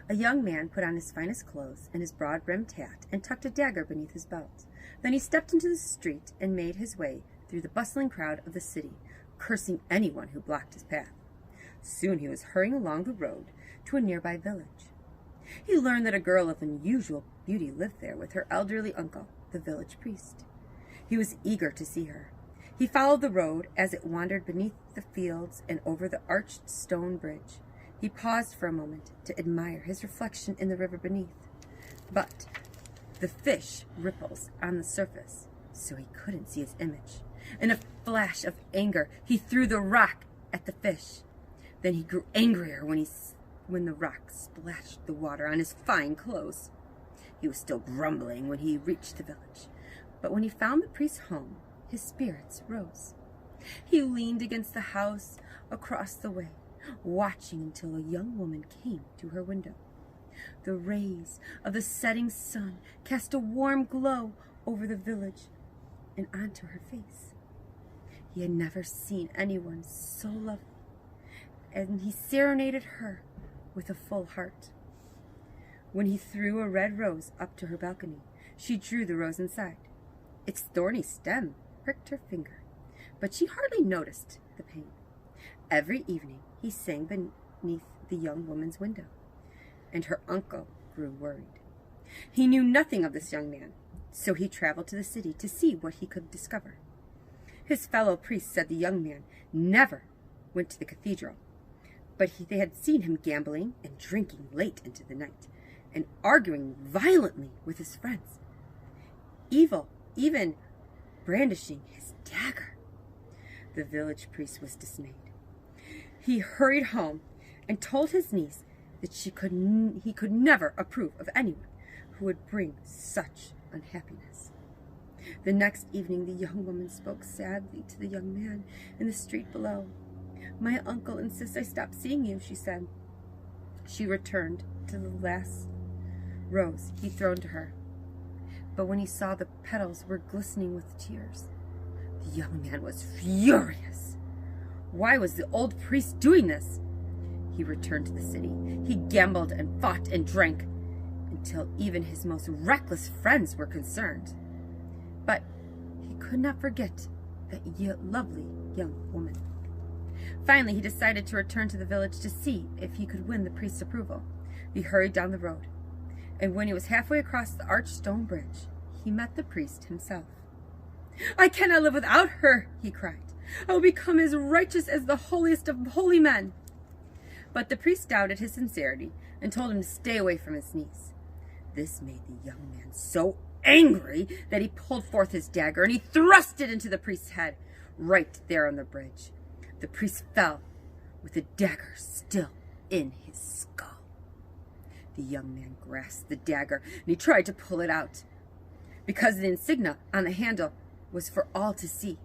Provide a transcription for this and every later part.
A young man put on his finest clothes and his broad-brimmed hat and tucked a dagger beneath his belt. Then he stepped into the street and made his way through the bustling crowd of the city, cursing anyone who blocked his path. Soon he was hurrying along the road to a nearby village. He learned that a girl of unusual beauty lived there with her elderly uncle, the village priest. He was eager to see her. He followed the road as it wandered beneath the fields and over the arched stone bridge. He paused for a moment to admire his reflection in the river beneath. But the fish ripples on the surface, so he couldn't see his image. In a flash of anger, he threw the rock at the fish. Then he grew angrier when the rock splashed the water on his fine clothes. He was still grumbling when he reached the village, but when he found the priest's home, his spirits rose. He leaned against the house across the way, watching until a young woman came to her window. The rays of the setting sun cast a warm glow over the village and onto her face. He had never seen anyone so lovely, and he serenaded her with a full heart. When he threw a red rose up to her balcony, she drew the rose inside. Its thorny stem pricked her finger, but she hardly noticed the pain. Every evening he sang beneath the young woman's window, and her uncle grew worried. He knew nothing of this young man, so he traveled to the city to see what he could discover. His fellow priests said the young man never went to the cathedral, but they had seen him gambling and drinking late into the night, and arguing violently with his friends, even brandishing his dagger. The village priest was dismayed. He hurried home and told his niece that he could never approve of anyone who would bring such unhappiness. The next evening, the young woman spoke sadly to the young man in the street below. "My uncle insists I stop seeing you," she said. She returned to the last rose he'd thrown to her, but when he saw the petals were glistening with tears, the young man was furious. Why was the old priest doing this? He returned to the city. He gambled and fought and drank until even his most reckless friends were concerned. But he could not forget that lovely young woman. Finally, he decided to return to the village to see if he could win the priest's approval. He hurried down the road, and when he was halfway across the arched stone bridge, he met the priest himself. "I cannot live without her," he cried. "I will become as righteous as the holiest of holy men." But the priest doubted his sincerity and told him to stay away from his niece. This made the young man so angry that he pulled forth his dagger and he thrust it into the priest's head, right there on the bridge. The priest fell with the dagger still in his skull. The young man grasped the dagger and he tried to pull it out, because the insignia on the handle was for all to see.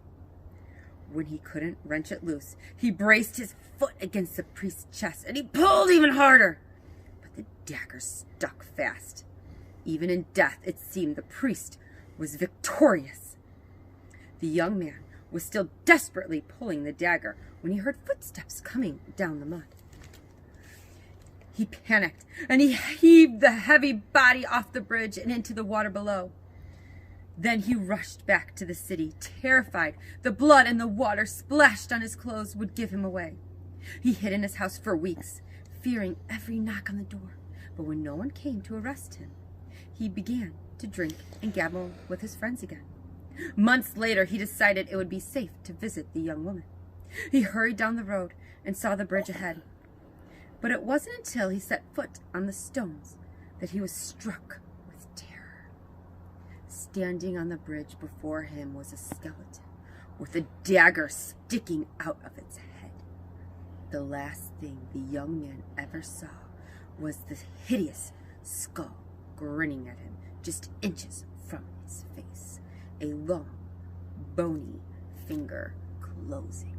When he couldn't wrench it loose, he braced his foot against the priest's chest and he pulled even harder. But the dagger stuck fast. Even in death, it seemed the priest was victorious. The young man was still desperately pulling the dagger when he heard footsteps coming down the mud. He panicked and he heaved the heavy body off the bridge and into the water below. Then he rushed back to the city, terrified the blood and the water splashed on his clothes would give him away. He hid in his house for weeks, fearing every knock on the door. But when no one came to arrest him, he began to drink and gamble with his friends again. Months later, he decided it would be safe to visit the young woman. He hurried down the road and saw the bridge ahead. But it wasn't until he set foot on the stones that he was struck with terror. Standing on the bridge before him was a skeleton with a dagger sticking out of its head. The last thing the young man ever saw was the hideous skull grinning at him just inches from his face, a long, bony finger closing